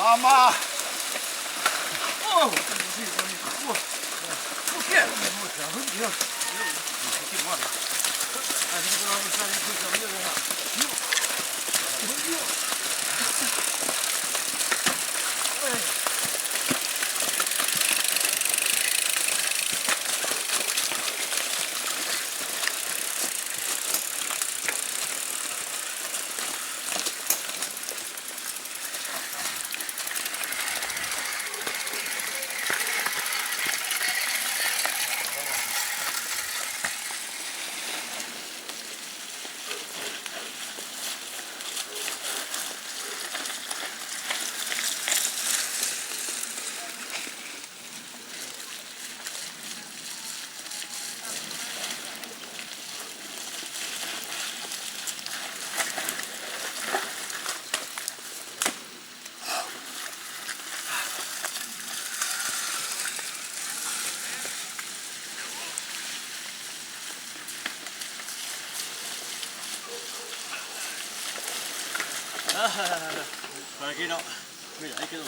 Mamá. Oh, Por aquí no. Mira, ahí quedó.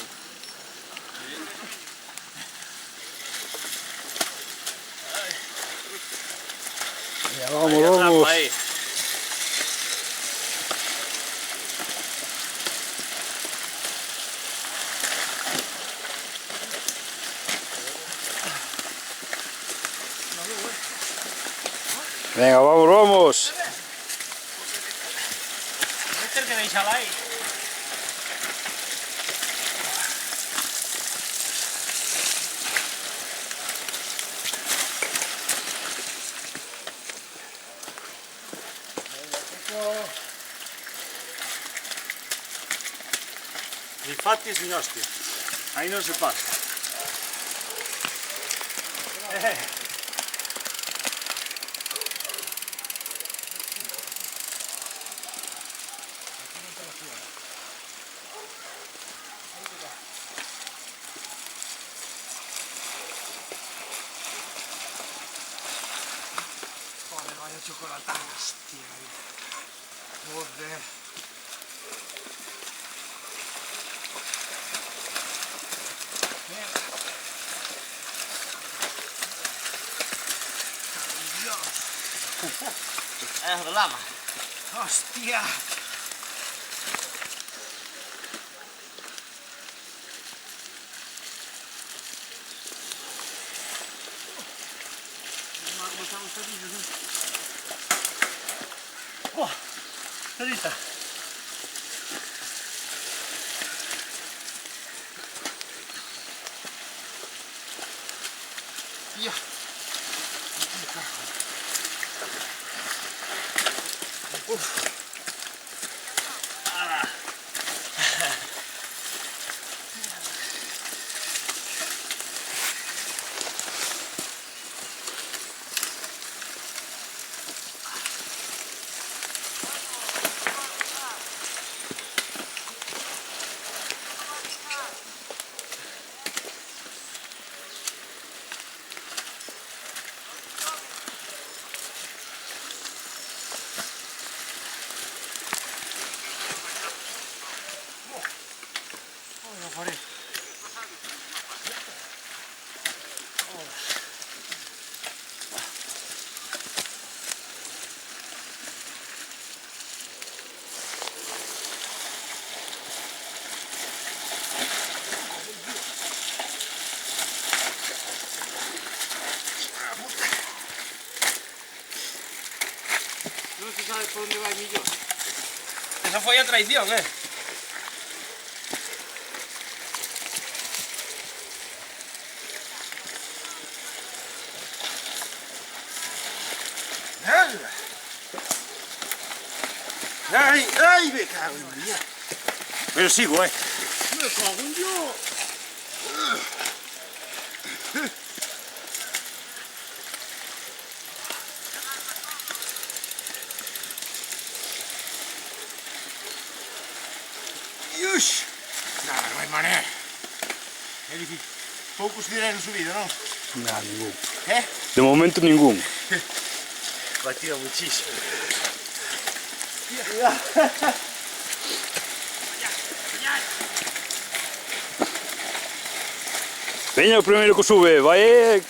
Ya vamos, vamos. Ahí. Venga, vamos, vamos. Que deixa-la aí. Infatti sin hostia. Ahí no se pasa. Joder, vaya chocolatadas, tío. Joder. Es de lama. ¡Hostia! Buah, ahorita. ¡Ya! No se sabe por dónde va el millón. Esa fue ya traición, ¡Ay! ¡Ay! Me cago en María. Pero sigo, Me cago en Dios. Iush. Nada, no hay manera. Es difícil. Poucos tireron subido, ¿no? Nada, ningún. De momento ningún. Batido muchísimo. Veña o primeiro que sube, vai.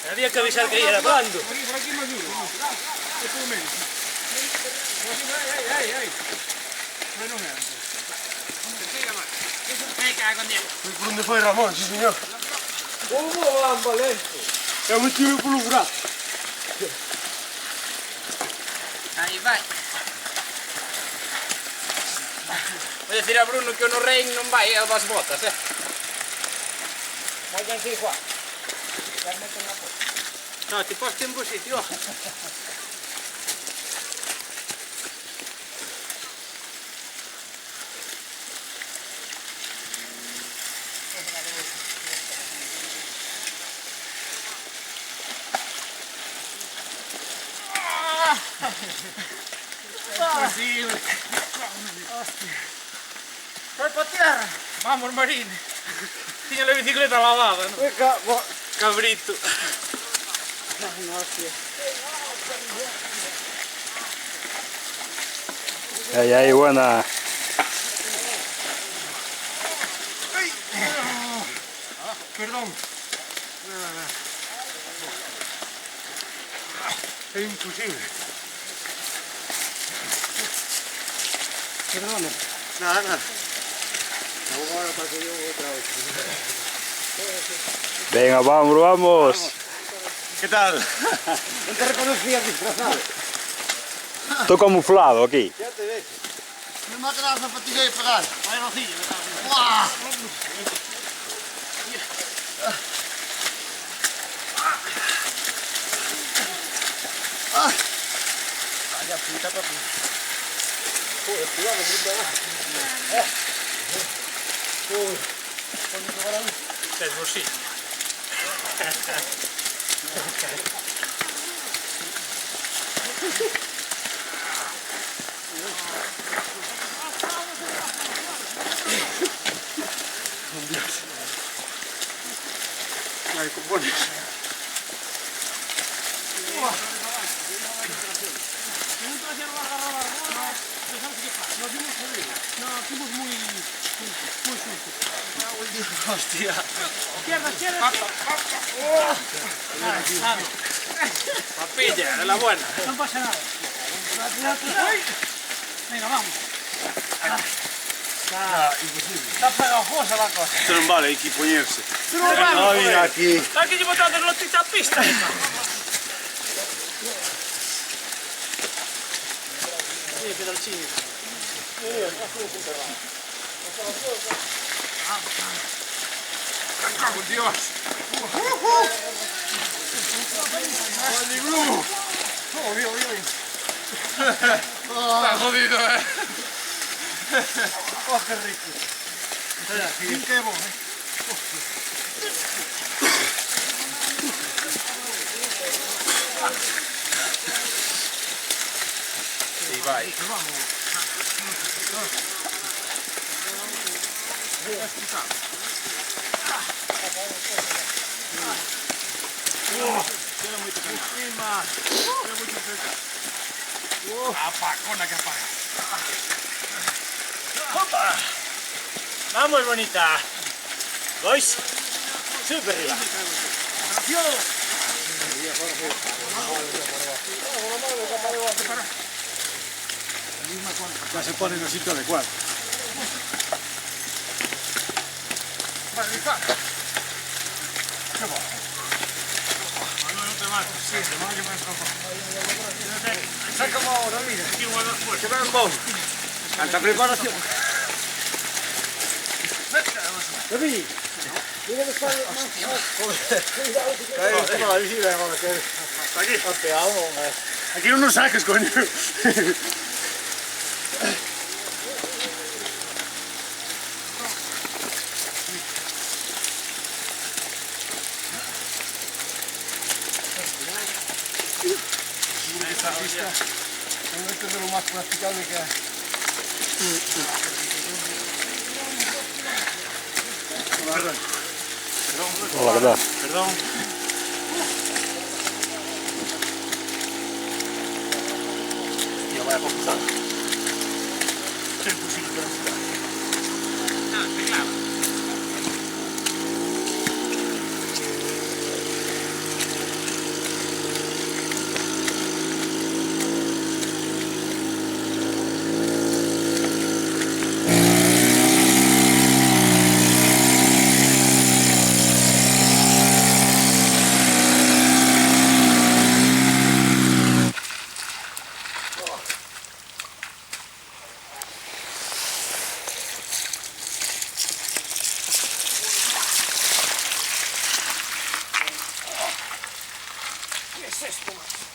Había que avisar que ia grabando. Por aquí más duro. Es por medio. Ay. Bueno, me antes. Por onde foi Ramón, sí señor. Como van, Valente? É un tiro polo buraco. Aí vai. Voy a decir a Bruno que o no Rein non vai a das botas, Vai que sí, Juan. No, ti posti in sitio. Imposible. Hostia. Vai para tierra. Vamos, Marín. Tiña la bicicleta lavada, ¿no? Cabrito. Ai, buena. Perdón. É imposible. Perdona. Nada. Agora paso yo outra vez. Venga, vamos. Que tal? Non te reconocía disfrazado. Estou camuflado aquí. Ya te ves. Me mata la zapatilla y pegar. Vai rocillo, me cago en ¡Guau! Vaya puta papi. Joder, cuidado, puta. Tes bolsillo. Ay, compones. Hostia. Papilla, de la buena. No pasa nada. Venga, vamos. Está pegajosa la cosa. Esto non vale, hai que poñerse. No vamos, Mira aquí. Aquí llevo todas las lotitas a pista. Sí, queda el chino. ¡Por Dios! ¡Vale, Blue! ¡Oh, bien! Está jodido, Oh, qué rico. ¡Qué bon, Sí, vai. Apagona que apaga. ¡Opa! Vamos, bonita. Boys. Sube arriba. Ya se pone en el sitio adecuado. Vale, está. Qué bueno. No te mates, sí, te mato que me escapó. Saca como ahora, mira. Aquí voy a dar fuerte. Que vean vos. Alta preparación. David. Mira que está más. Cae como la bici, vamos a hacer. Aquí. Está pegado, Aquí no nos saques, coño. Esta pista es de lo más practicable que hay. Hola, ¿qué tal? Perdón. Tío, vaya computado. Es imposible transitar. Ah, te clava. es esto, macho?